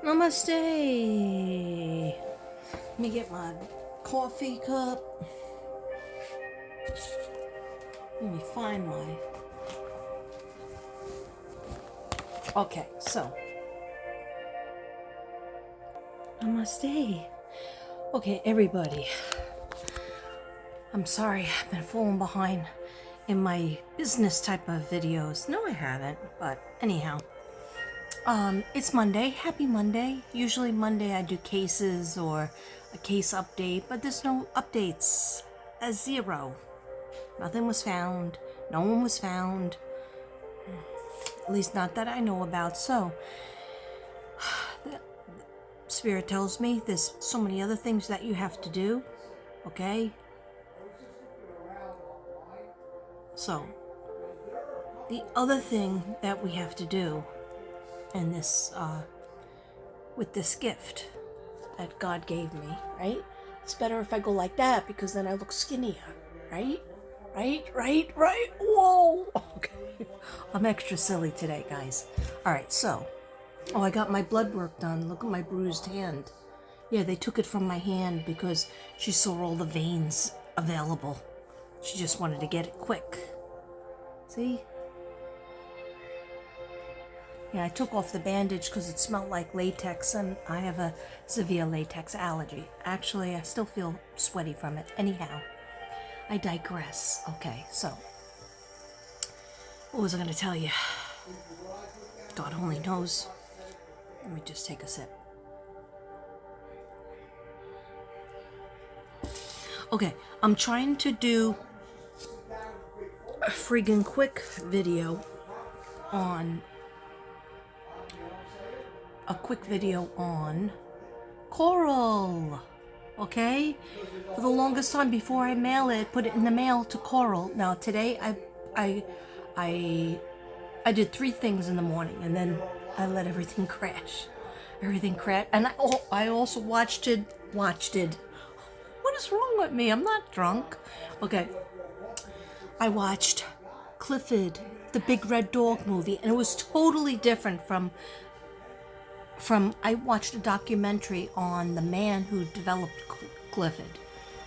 Namaste. Let me get my coffee cup. Let me find my... Okay, so. Namaste. Okay, everybody. I'm sorry, I've been falling behind in my business type of videos. No, I haven't, but anyhow. It's Monday. Happy Monday. Usually Monday I do cases or a case update, but there's no updates. A zero. Nothing was found. No one was found. At least not that I know about. So, the Spirit tells me there's so many other things that you have to do. Okay? So, the other thing that we have to do in this, with this gift that God gave me, right? It's better if I go like that because then I look skinnier, right? Right? Whoa! Okay. I'm extra silly today, guys. Alright, so. Oh, I got my blood work done. Look at my bruised hand. Yeah, they took it from my hand because she saw all the veins available. She just wanted to get it quick. See? Yeah, I took off the bandage because it smelled like latex and I have a severe latex allergy. Actually, I still feel sweaty from it. Anyhow, I digress. Okay, so. What was I going to tell you? God only knows. Let me just take a sip. Okay, I'm trying to do a friggin' quick video on Coral. Okay? For the longest time before I mail it, put it in the mail to Coral. Now today I did 3 things in the morning and then I let everything crash. And I also watched it. What is wrong with me? I'm not drunk. Okay. I watched Clifford, the Big Red Dog movie, and it was totally different from I watched a documentary on the man who developed Clifford.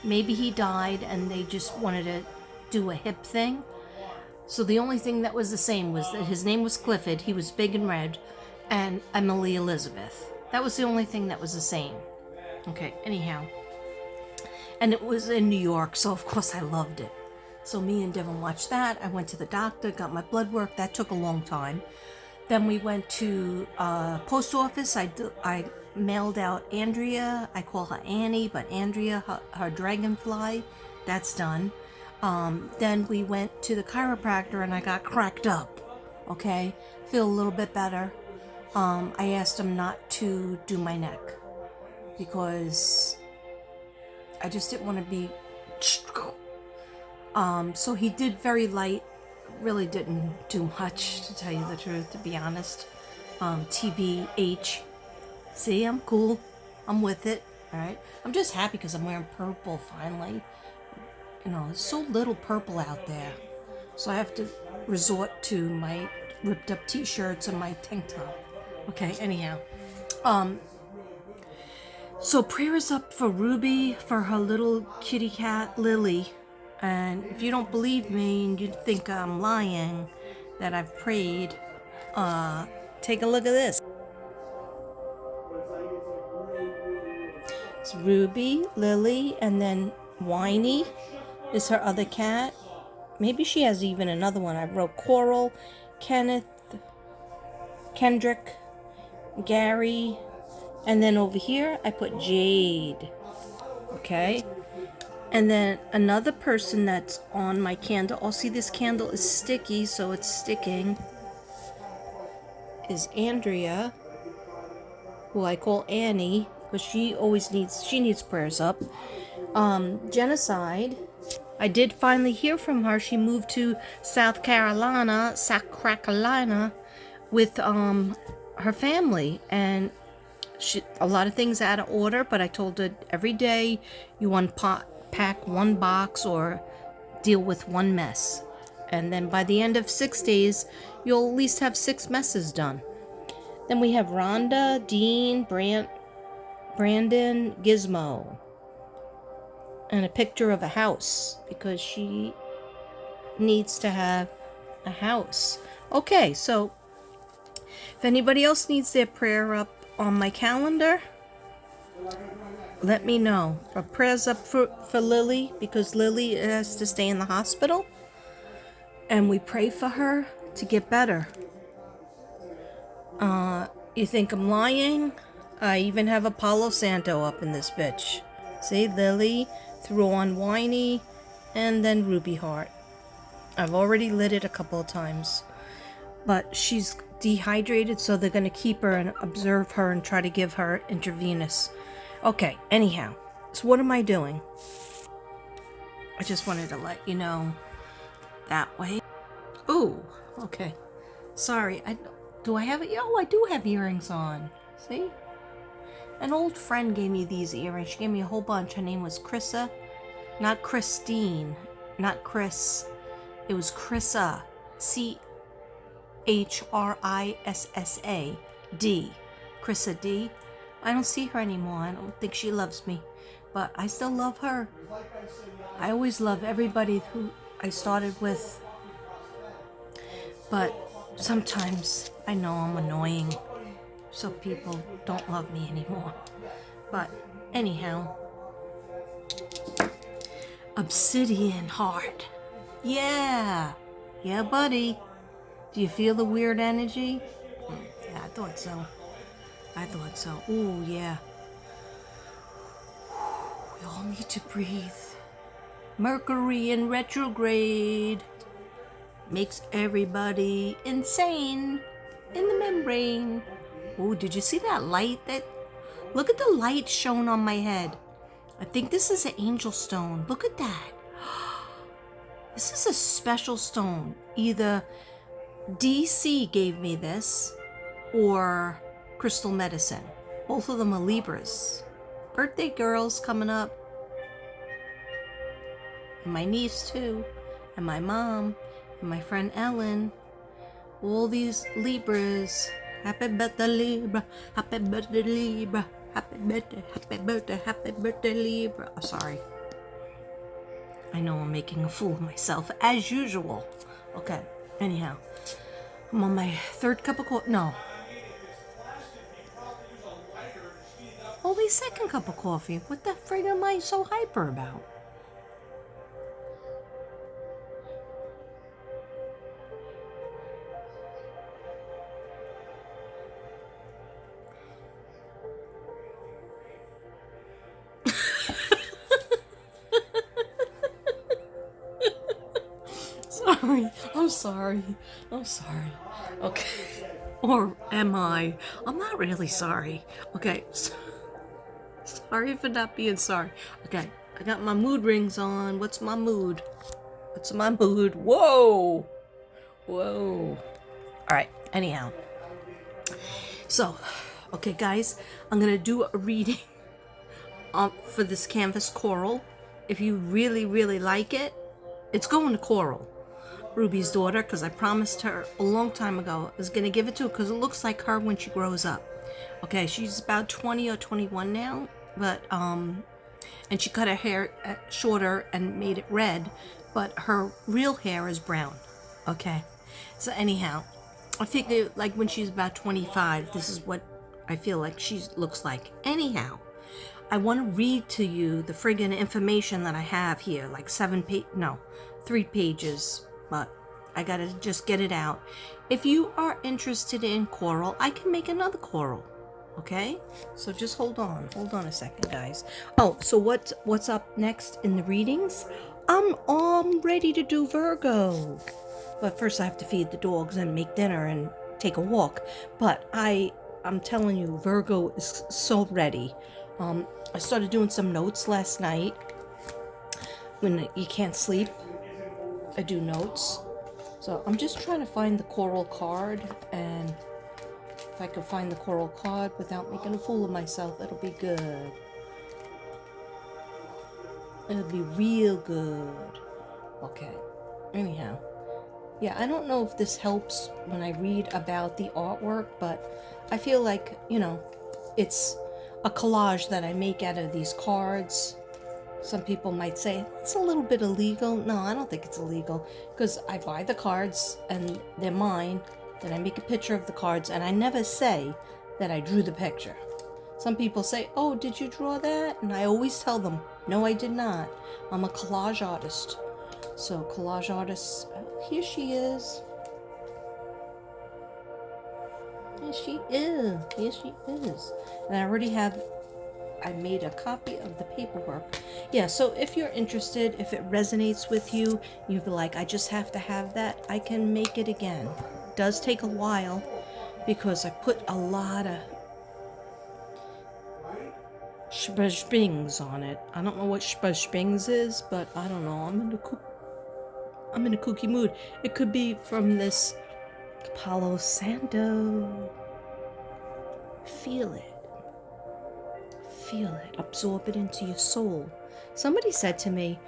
Maybe he died and they just wanted to do a hip thing. So the only thing that was the same was that his name was Clifford, he was big and red, and Emily Elizabeth. That was the only thing that was the same. Okay, anyhow. And it was in New York, so of course I loved it. So me and Devin watched that. I went to the doctor, got my blood work. That took a long time. Then we went to post office. I mailed out Andrea. I call her Annie, but Andrea, her dragonfly. That's done. Then we went to the chiropractor and I got cracked up. Okay? Feel a little bit better. I asked him not to do my neck because I just didn't want to be... So he did very light, really didn't do much, to tell you the truth, to be honest. TBH. See, I'm cool. I'm with it, alright? I'm just happy because I'm wearing purple, finally. You know, there's so little purple out there. So I have to resort to my ripped up t-shirts and my tank top. Okay, anyhow. So prayers up for Ruby, for her little kitty cat, Lily. And if you don't believe me and you think I'm lying, that I've prayed, take a look at this. It's Ruby, Lily, and then Whiny is her other cat. Maybe she has even another one. I wrote Coral, Kenneth, Kendrick, Gary, and then over here I put Jade. Okay? And then another person that's on my candle, oh, see this candle is sticky, so it's sticking, is Andrea, who I call Annie, because she needs prayers up. Genocide, I did finally hear from her. She moved to South Carolina, with her family, and a lot of things out of order, but I told her every day you want to pack 1 box or deal with 1 mess. And then by the end of 6 days, you'll at least have 6 messes done. Then we have Rhonda, Dean, Brandon, Gizmo. And a picture of a house because she needs to have a house. Okay, so if anybody else needs their prayer up on my calendar, let me know. Our prayers up for Lily because Lily has to stay in the hospital. And we pray for her to get better. You think I'm lying? I even have a Palo Santo up in this bitch. See, Lily threw on Whiny and then Ruby Heart. I've already lit it a couple of times. But she's dehydrated, so they're going to keep her and observe her and try to give her intravenous. Okay, anyhow. So what am I doing? I just wanted to let you know that way. Oh, okay. Sorry. Do I have it? Oh, I do have earrings on. See? An old friend gave me these earrings. She gave me a whole bunch. Her name was Chrissa. Not Christine. Not Chris. It was Chrissa. CHRISSA D. Chrissa D. I don't see her anymore. I don't think she loves me. But I still love her. I always love everybody who I started with. But sometimes I know I'm annoying, so people don't love me anymore. But anyhow, obsidian heart. Yeah, buddy. Do you feel the weird energy? Yeah, I thought so. Ooh, yeah. We all need to breathe. Mercury in retrograde makes everybody insane in the membrane. Oh, did you see that light? Look at the light shown on my head. I think this is an angel stone. Look at that. This is a special stone. Either DC gave me this or Crystal Medicine. Both of them are Libras. Birthday girls coming up. And my niece too. And my mom. And my friend Ellen. All these Libras. Happy birthday Libra. Happy birthday Libra. Happy birthday, happy birthday, happy birthday Libra. Oh, sorry. I know I'm making a fool of myself as usual. Okay, anyhow. I'm on my third cup of coffee. No. Only second cup of coffee. What the frig am I so hyper about? I'm sorry. Okay. Or am I? I'm not really sorry. Okay. Sorry for not being sorry. Okay. I got my mood rings on. What's my mood? Whoa. Alright. Anyhow. So, okay, guys. I'm going to do a reading for this canvas coral. If you really, really like it, it's going to coral. Ruby's daughter, because I promised her a long time ago I was going to give it to her because it looks like her when she grows up. Okay, she's about 20 or 21 now, but and she cut her hair shorter and made it red, but her real hair is brown. Okay, so anyhow, I figure like when she's about 25, this is what I feel like she looks like. Anyhow, I want to read to you the friggin' information that I have here, like 3 pages. But I gotta just get it out. If you are interested in coral, I can make another coral. Okay? So just hold on a second, guys. Oh, so what's up next in the readings? I'm ready to do Virgo. But first I have to feed the dogs and make dinner and take a walk. But I'm telling you, Virgo is so ready. I started doing some notes last night. When you can't sleep, I do notes. So I'm just trying to find the coral card, and if I can find the coral card without making a fool of myself, it'll be good. It'll be real good. Okay. Anyhow, Yeah, I don't know if this helps when I read about the artwork, but I feel like, it's a collage that I make out of these cards. Some people might say it's a little bit illegal. No, I don't think it's illegal, because I buy the cards and they're mine. Then I make a picture of the cards, and I never say that I drew the picture. Some people say, "Oh, did you draw that?" And I always tell them, "No, I did not. I'm a collage artist." So collage artists, here she is. Here she is. Here she is. And I made a copy of the paperwork. Yeah, so if you're interested, if it resonates with you, you'd be like, I just have to have that, I can make it again. It does take a while because I put a lot of shbashbings on it. I don't know what shbashbings is, but I don't know. I'm in a kooky mood. It could be from this Palo Santo. Feel it. Feel it. Absorb it into your soul. Somebody said to me,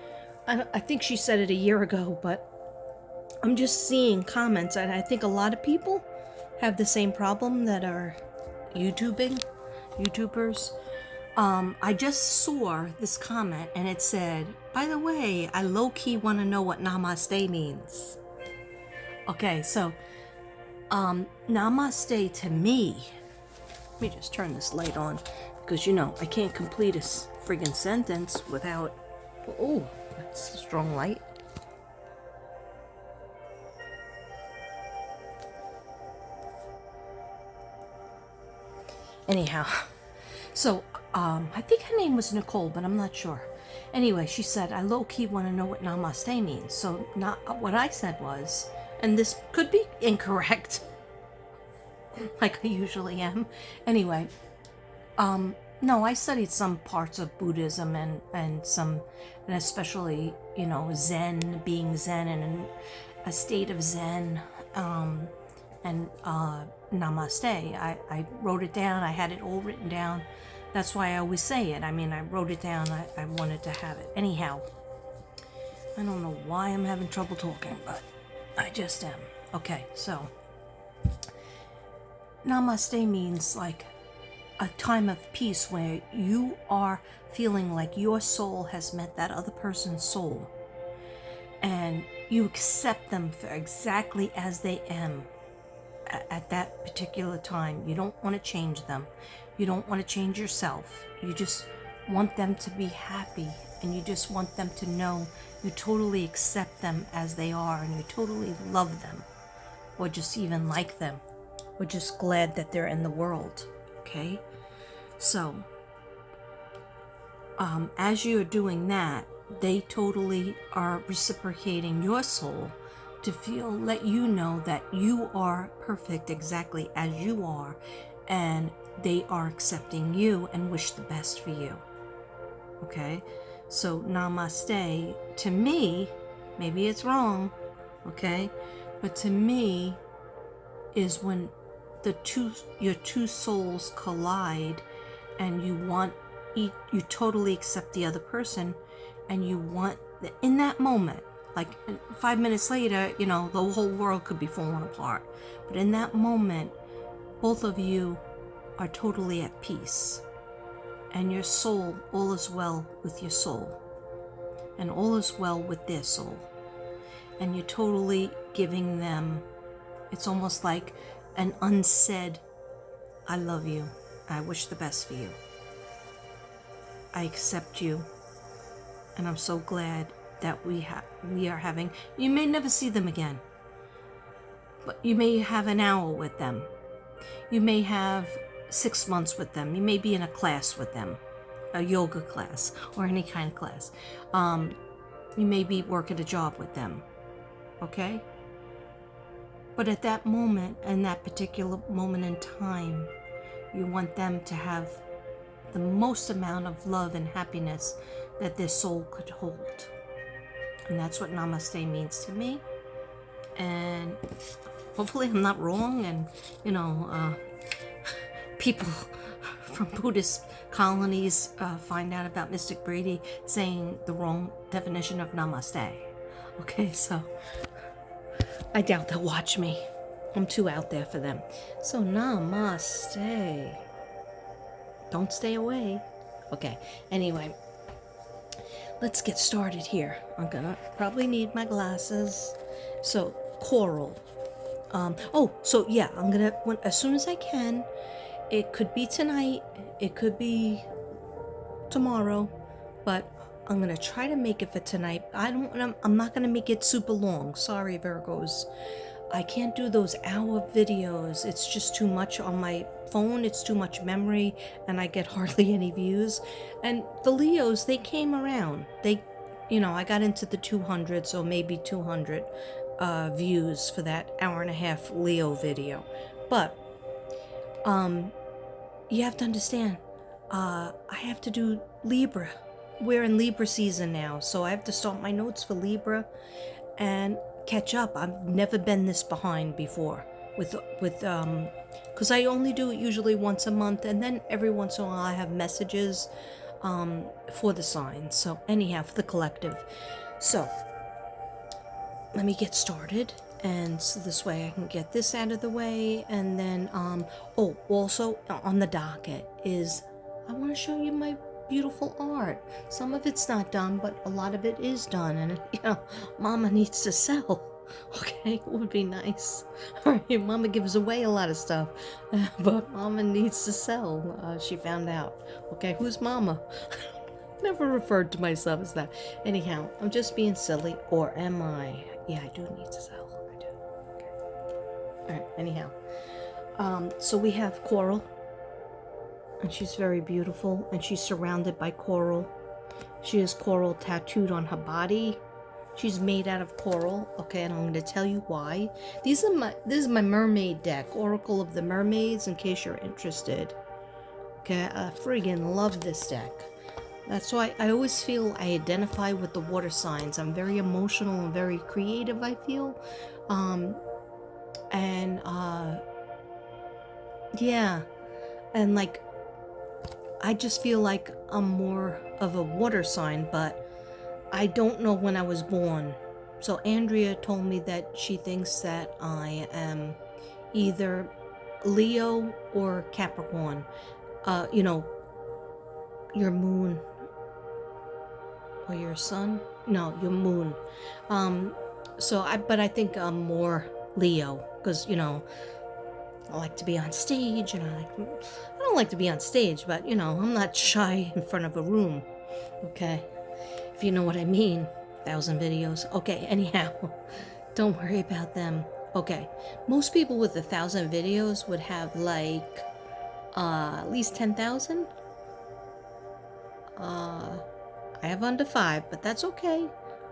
I think she said it a year ago, but I'm just seeing comments, and I think a lot of people have the same problem that are YouTubers. I just saw this comment, and it said, by the way, I low-key want to know what Namaste means. Okay, so Namaste to me, let me just turn this light on, because I can't complete a friggin' sentence without, oh, that's a strong light. Anyhow, so I think her name was Nicole, but I'm not sure. Anyway, she said, I low-key want to know what Namaste means. So what I said was, and this could be incorrect, like I usually am. Anyway, no, I studied some parts of Buddhism and especially, Zen, being Zen and in a state of Zen, and Namaste. I wrote it down. I had it all written down. That's why I always say it. I mean, I wrote it down. I wanted to have it. Anyhow, I don't know why I'm having trouble talking, but I just am. Okay, so Namaste means like a time of peace where you are feeling like your soul has met that other person's soul, and you accept them for exactly as they am at that particular time. You don't want to change them. You don't want to change yourself. You just want them to be happy, and you just want them to know you totally accept them as they are, and you totally love them, or just even like them, or just glad that they're in the world. Okay? So, as you're doing that, they totally are reciprocating your soul to let you know that you are perfect exactly as you are, and they are accepting you and wish the best for you. Okay? So Namaste, to me, maybe it's wrong, okay? But to me, is when your two souls collide, and you totally accept the other person, and you want, in that moment, like 5 minutes later, the whole world could be falling apart. But in that moment, both of you are totally at peace. And your soul, all is well with your soul. And all is well with their soul. And you're totally giving them, it's almost like an unsaid, I love you. I wish the best for you. I accept you. And I'm so glad that we are having, you may never see them again, but you may have an hour with them. You may have 6 months with them. You may be in a class with them, a yoga class or any kind of class. You may be working a job with them, okay? But at that moment, in that particular moment in time, you want them to have the most amount of love and happiness that their soul could hold. And that's what Namaste means to me. And hopefully I'm not wrong, and people from Buddhist colonies find out about Mystic Brady saying the wrong definition of Namaste. Okay, so I doubt they'll watch me. I'm too out there for them. So, namaste. Don't stay away. Okay, anyway, let's get started here. I'm gonna probably need my glasses. So, coral. So yeah, I'm gonna, as soon as I can, it could be tonight, it could be tomorrow, but I'm gonna try to make it for tonight. I'm not gonna make it super long. Sorry, Virgos. I can't do those hour videos. It's just too much on my phone. It's too much memory, and I get hardly any views. And the Leos, they came around. I got into the 200, so maybe 200 views for that hour and a half Leo video. But you have to understand, I have to do Libra. We're in Libra season now, so I have to start my notes for Libra and catch up. I've never been this behind before with because I only do it usually once a month, and then every once in a while I have messages for the signs. So anyhow, for the collective. So let me get started, and so this way I can get this out of the way, and then also on the docket is I want to show you my beautiful art. Some of it's not done, but a lot of it is done, and Mama needs to sell. Okay, it would be nice. All right, Mama gives away a lot of stuff, but Mama needs to sell. She found out. Okay, who's Mama? Never referred to myself as that. Anyhow, I'm just being silly, or am I? Yeah, I do need to sell. I do. Okay. All right. Anyhow, so we have coral, and she's very beautiful, and she's surrounded by coral. She has coral tattooed on her body. She's made out of coral. Okay, and I'm going to tell you why. This is my Mermaid Deck, Oracle of the Mermaids, in case you're interested. Okay, I friggin' love this deck. That's why I always feel I identify with the water signs. I'm very emotional and very creative, I feel. Yeah. And like, I just feel like I'm more of a water sign, but I don't know when I was born. So Andrea told me that she thinks that I am either Leo or Capricorn. Your moon. Or your sun? No, your moon. But I think I'm more Leo, because I like to be on stage, and I don't like to be on stage, but I'm not shy in front of a room. Okay, if you know what I mean. 1,000 videos. Okay, anyhow, don't worry about them. Okay, most people with 1,000 videos would have like at least 10,000. I have under 5, but that's okay.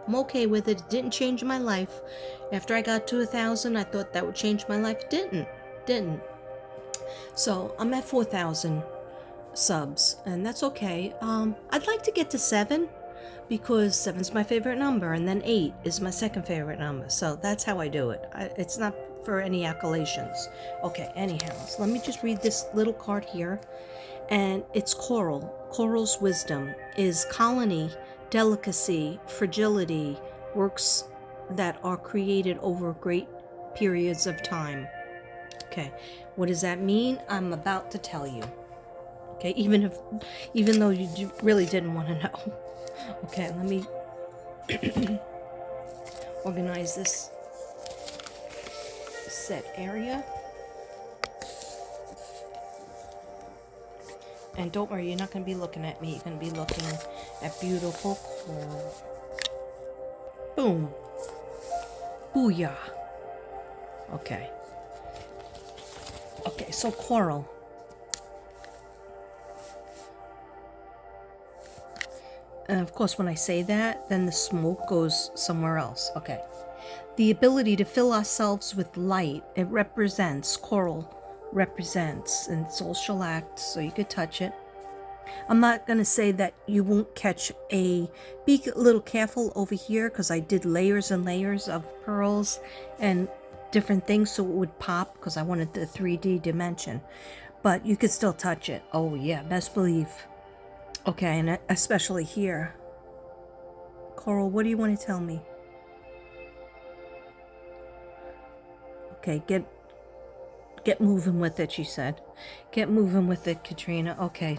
I'm okay with it. It didn't change my life. After I got to 1,000, I thought that would change my life. Didn't. So I'm at 4,000 subs, and that's okay. I'd like to get to 7, because 7's my favorite number, and then 8 is my second favorite number. So that's how I do it. It's not for any accolades. Okay, anyhow, so let me just read this little card here. And it's coral. Coral's wisdom is colony, delicacy, fragility, works that are created over great periods of time. Okay, what does that mean? I'm about to tell you. Okay, even though you really didn't want to know. Okay, let me organize this set area. And don't worry, you're not going to be looking at me. You're going to be looking at beautiful coral. Boom. Booyah. Okay. Okay, so coral. And of course, when I say that, then the smoke goes somewhere else. Okay. The ability to fill ourselves with light. It represents, coral represents, and it's all shellacked, so you could touch it. I'm not going to say that you won't catch be a little careful over here, because I did layers and layers of pearls and different things so it would pop, because I wanted the 3D dimension. But you could still touch it. Oh yeah, best believe. Okay, and especially here. Coral, what do you want to tell me? Okay, get moving with it, she said. Get moving with it, Katrina. Okay,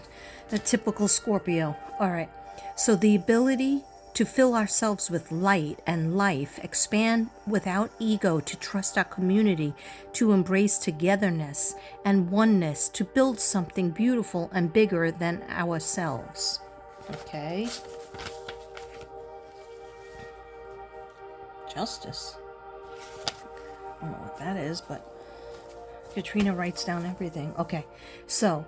a typical Scorpio. All right. So the ability to fill ourselves with light and life, expand without ego, to trust our community, to embrace togetherness and oneness, to build something beautiful and bigger than ourselves. Okay. Justice. I don't know what that is, but Katrina writes down everything. Okay, so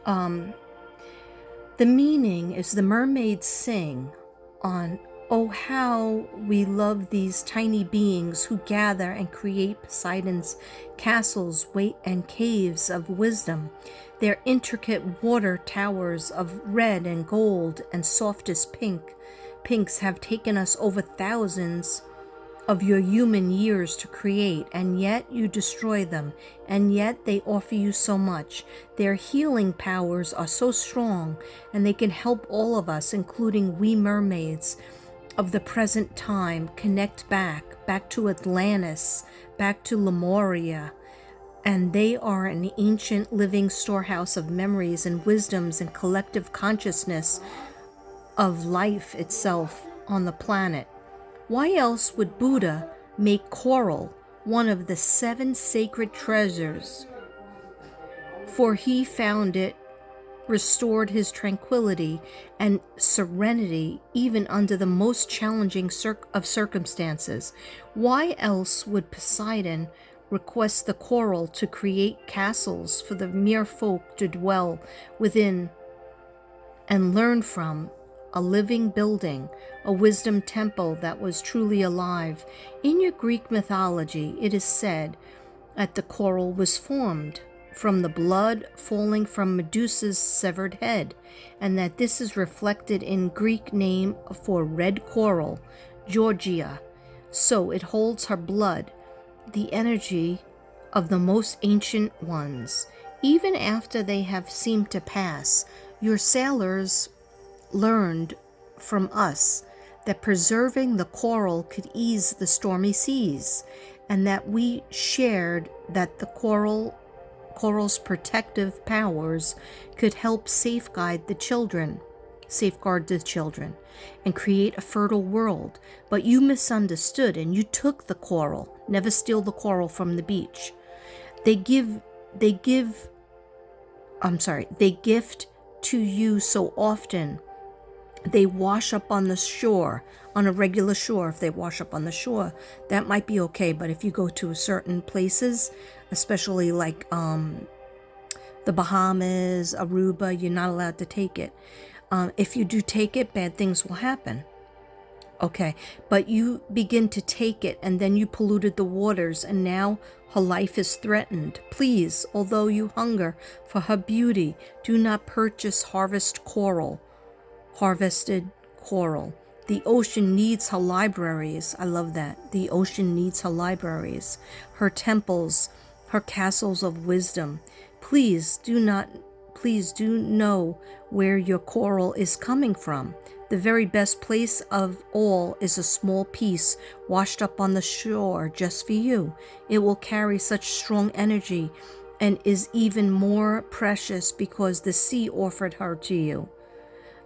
the meaning is the mermaids sing on, oh, how we love these tiny beings who gather and create Poseidon's castles and caves of wisdom. Their intricate water towers of red and gold and softest pinks have taken us over thousands of your human years to create, and yet you destroy them, and yet they offer you so much. Their healing powers are so strong, and they can help all of us, including we mermaids of the present time, connect back to Atlantis, back to Lemuria. And they are an ancient living storehouse of memories and wisdoms and collective consciousness of life itself on the planet. Why else would Buddha make coral one of the 7 sacred treasures? For he found it restored his tranquility and serenity even under the most challenging of circumstances. Why else would Poseidon request the coral to create castles for the mere folk to dwell within and learn from? A living building, a wisdom temple that was truly alive. In your Greek mythology, it is said that the coral was formed from the blood falling from Medusa's severed head, and that this is reflected in Greek name for red coral, Georgia. So it holds her blood, the energy of the most ancient ones. Even after they have seemed to pass, your sailors learned from us that preserving the coral could ease the stormy seas, and that we shared that the coral's protective powers could help safeguard the children, and create a fertile world. But you misunderstood, and you took the coral. Never steal the coral from the beach. They gift to you so often. They wash up on the shore, on a regular shore. If they wash up on the shore, that might be okay. But if you go to certain places, especially like the Bahamas, Aruba, you're not allowed to take it. If you do take it, bad things will happen. Okay, but you begin to take it, and then you polluted the waters, and now her life is threatened. Please, although you hunger for her beauty, do not purchase harvested coral. The ocean needs her libraries. I love that. The ocean needs her libraries, her temples, her castles of wisdom. Please do know where your coral is coming from. The very best place of all is a small piece washed up on the shore just for you. It will carry such strong energy and is even more precious because the sea offered her to you.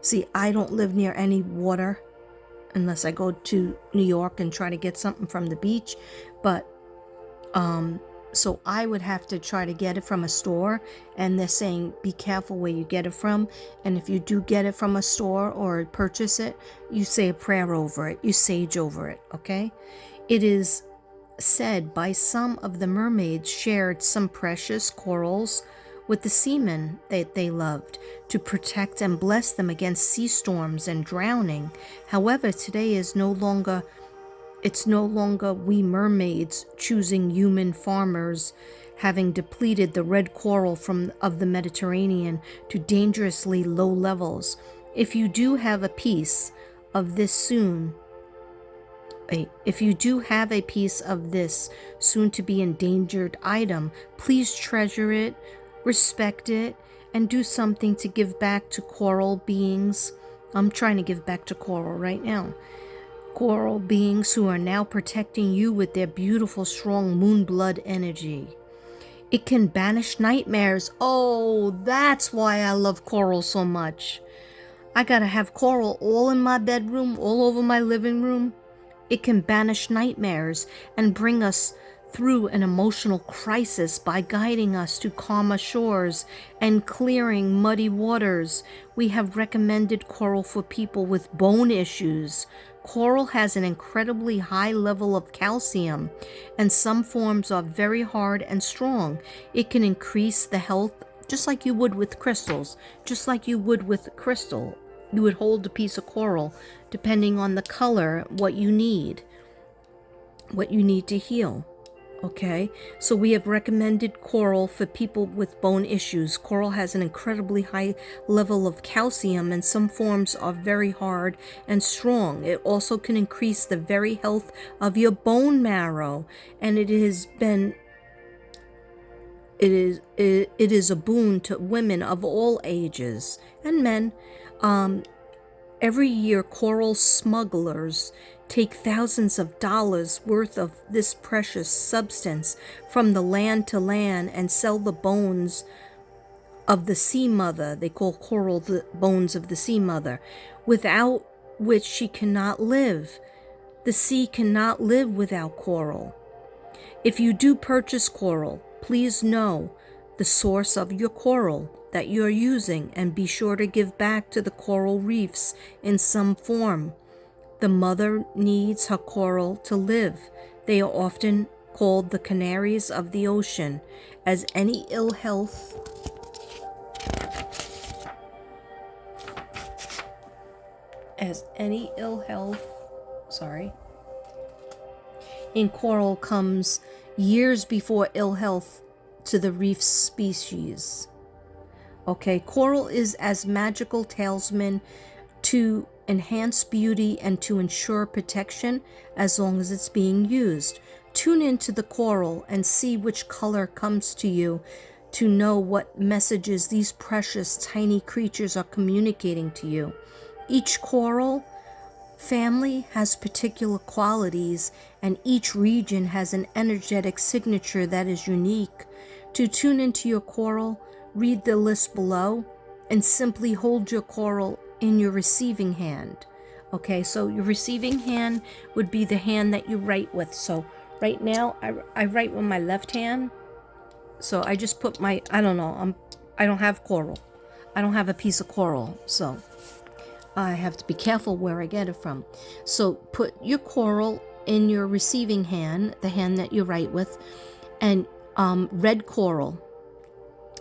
See, I don't live near any water unless I go to New York and try to get something from the beach. But, so I would have to try to get it from a store, and they're saying be careful where you get it from. And if you do get it from a store or purchase it, you say a prayer over it, you sage over it, okay? It is said by some of the mermaids shared some precious corals with the seamen that they loved to protect and bless them against sea storms and drowning. However, today it's no longer we mermaids choosing human farmers, having depleted the red coral of the Mediterranean to dangerously low levels. If you do have a piece of this soon to be endangered item, please treasure it, respect it, and do something to give back to coral beings. I'm trying to give back to coral right now. coral beings who are now protecting you with their beautiful, strong moon blood energy. It can banish nightmares. Oh, that's why I love coral so much. I gotta have coral all in my bedroom, all over my living room. It can banish nightmares and bring us through an emotional crisis by guiding us to calmer shores and clearing muddy waters. We have recommended coral for people with bone issues. Coral has an incredibly high level of calcium, and some forms are very hard and strong. It can increase the health, just like you would with crystals, just like you would with crystal. You would hold a piece of coral, depending on the color, what you need to heal. Okay, so we have recommended coral for people with bone issues. Coral has an incredibly high level of calcium, and some forms are very hard and strong. It also can increase the very health of your bone marrow, and it is a boon to women of all ages and men. Every year, coral smugglers take thousands of dollars worth of this precious substance from the land to land and sell the bones of the sea mother. They call coral the bones of the sea mother, without which she cannot live. The sea cannot live without coral. If you do purchase coral, please know the source of your coral that you're using and be sure to give back to the coral reefs in some form. The mother needs her coral to live. They are often called the canaries of the ocean. As any ill health in coral comes years before ill health to the reef species. Okay, coral is as magical talisman to enhance beauty and to ensure protection as long as it's being used. Tune into the coral and see which color comes to you to know what messages these precious tiny creatures are communicating to you. Each coral family has particular qualities, and each region has an energetic signature that is unique. To tune into your coral, read the list below and simply hold your coral in your receiving hand. Okay, so your receiving hand would be the hand that you write with. So right now I write with my left hand. So I just put my, I don't have coral. I don't have a piece of coral. So I have to be careful where I get it from. So put your coral in your receiving hand, the hand that you write with, and red coral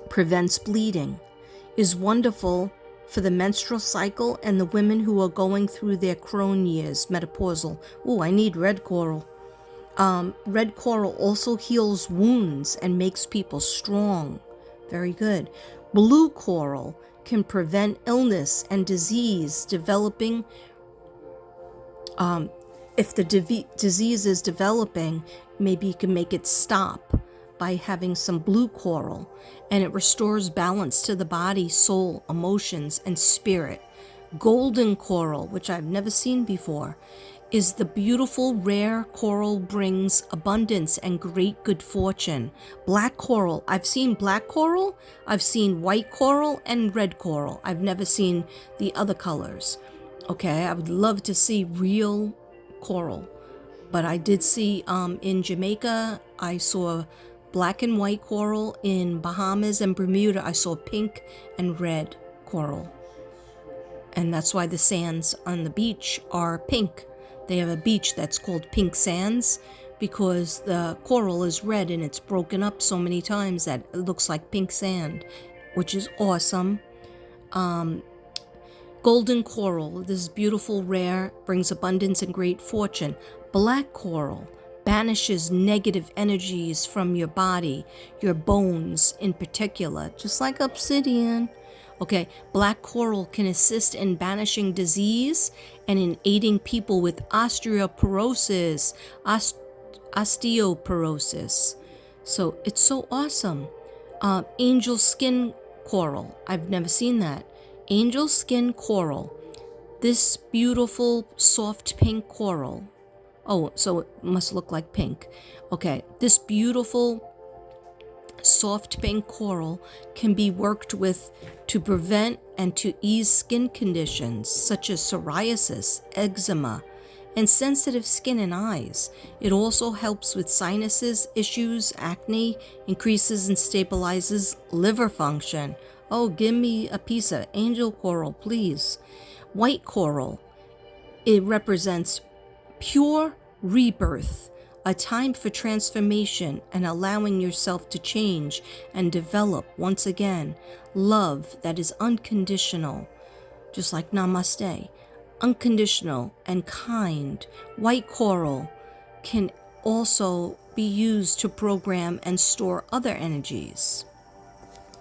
prevents bleeding, is wonderful for the menstrual cycle and the women who are going through their crone years, menopausal. Oh, I need red coral. Red coral also heals wounds and makes people strong. Very good. Blue coral can prevent illness and disease developing. If the disease is developing, maybe you can make it stop by having some blue coral, and it restores balance to the body, soul, emotions, and spirit. Golden coral, which I've never seen before, is the beautiful rare coral, brings abundance and great good fortune. Black coral, I've seen black coral, I've seen white coral and red coral. I've never seen the other colors. Okay, I would love to see real coral, but I did see in Jamaica, I saw black and white coral. In Bahamas and Bermuda, I saw pink and red coral. And that's why the sands on the beach are pink. They have a beach that's called Pink Sands because the coral is red and it's broken up so many times that it looks like pink sand, which is awesome. Golden coral, this is beautiful, rare, brings abundance and great fortune. Black coral banishes negative energies from your body, your bones in particular, just like obsidian. Okay, black coral can assist in banishing disease and in aiding people with osteoporosis. So it's so awesome. Angel skin coral, I've never seen that. Angel skin coral This beautiful soft pink coral. Oh, so it must look like pink. Okay, this beautiful soft pink coral can be worked with to prevent and to ease skin conditions such as psoriasis, eczema, and sensitive skin and eyes. It also helps with sinuses, issues, acne, increases and stabilizes liver function. Oh, give me a piece of angel coral, please. White coral. It represents pure rebirth, a time for transformation and allowing yourself to change and develop once again. Love that is unconditional, just like Namaste, unconditional and kind. White coral can also be used to program and store other energies.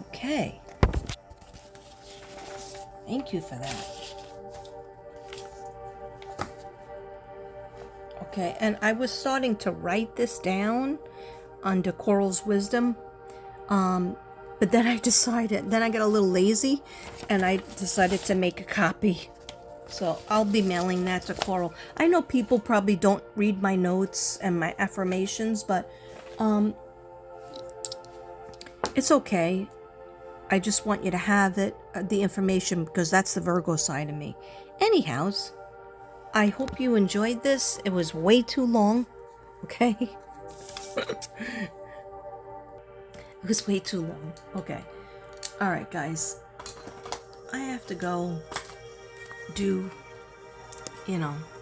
Okay. Thank you for that. Okay, and I was starting to write this down under Coral's Wisdom, but then I got a little lazy, and I decided to make a copy. So I'll be mailing that to Coral. I know people probably don't read my notes and my affirmations, but it's okay. I just want you to have it, the information, because that's the Virgo side of me. Anyhows, I hope you enjoyed this. It was way too long, okay? It was way too long. Okay. All right, guys. I have to go do,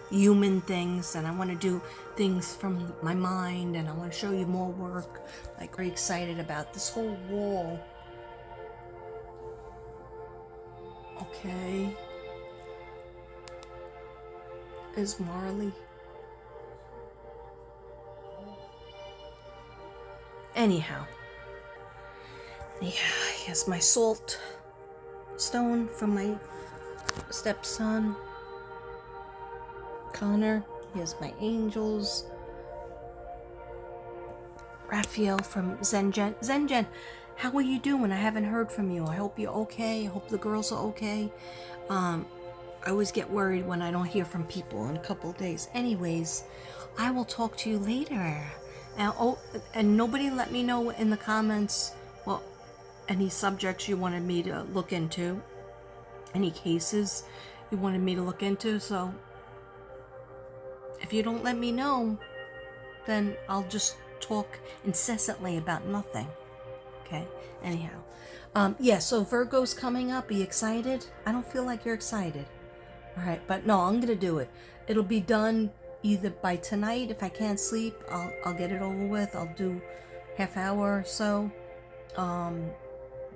human things, and I want to do things from my mind, and I want to show you more work. Like, very excited about this whole wall. Okay. Is Marley. Anyhow. Yeah, here's my salt stone from my stepson, Connor. Here's my angels. Raphael from Zenjen. Zenjen, how are you doing? I haven't heard from you. I hope you're okay. I hope the girls are okay. I always get worried when I don't hear from people in a couple of days. Anyways, I will talk to you later. Now, and nobody let me know in the comments, well, any subjects you wanted me to look into, any cases you wanted me to look into. So if you don't let me know, then I'll just talk incessantly about nothing. Okay? Anyhow. So Virgo's coming up. Are you excited? I don't feel like you're excited. All right, but no, I'm gonna do it. It'll be done either by tonight. If I can't sleep, I'll get it over with. I'll do half hour or so,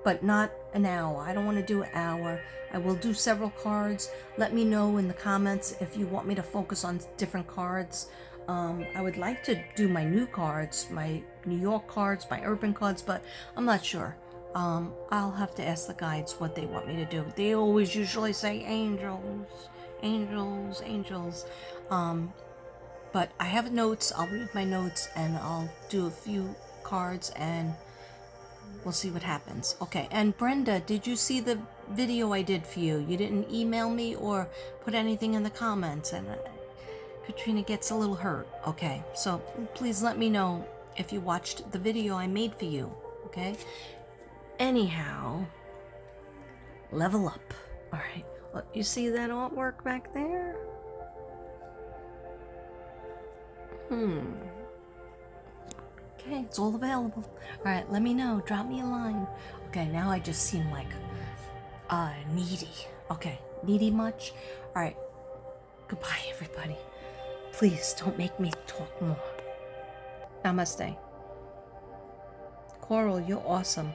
but not an hour. I don't want to do an hour. I will do several cards. Let me know in the comments if you want me to focus on different cards. I would like to do my new cards, my New York cards, my urban cards, but I'm not sure. I'll have to ask the guides what they want me to do. They always usually say angels, angels, angels. But I have notes. I'll read my notes and I'll do a few cards and we'll see what happens. Okay, and Brenda, did you see the video I did for you? You didn't email me or put anything in the comments, and Katrina gets a little hurt. Okay, so please let me know if you watched the video I made for you, okay? Anyhow, level up. All right. Well, you see that artwork back there? Okay, it's all available. All right, let me know. Drop me a line. Okay, now I just seem like needy. Okay, needy much? All right. Goodbye, everybody. Please don't make me talk more. Namaste. Coral, you're awesome.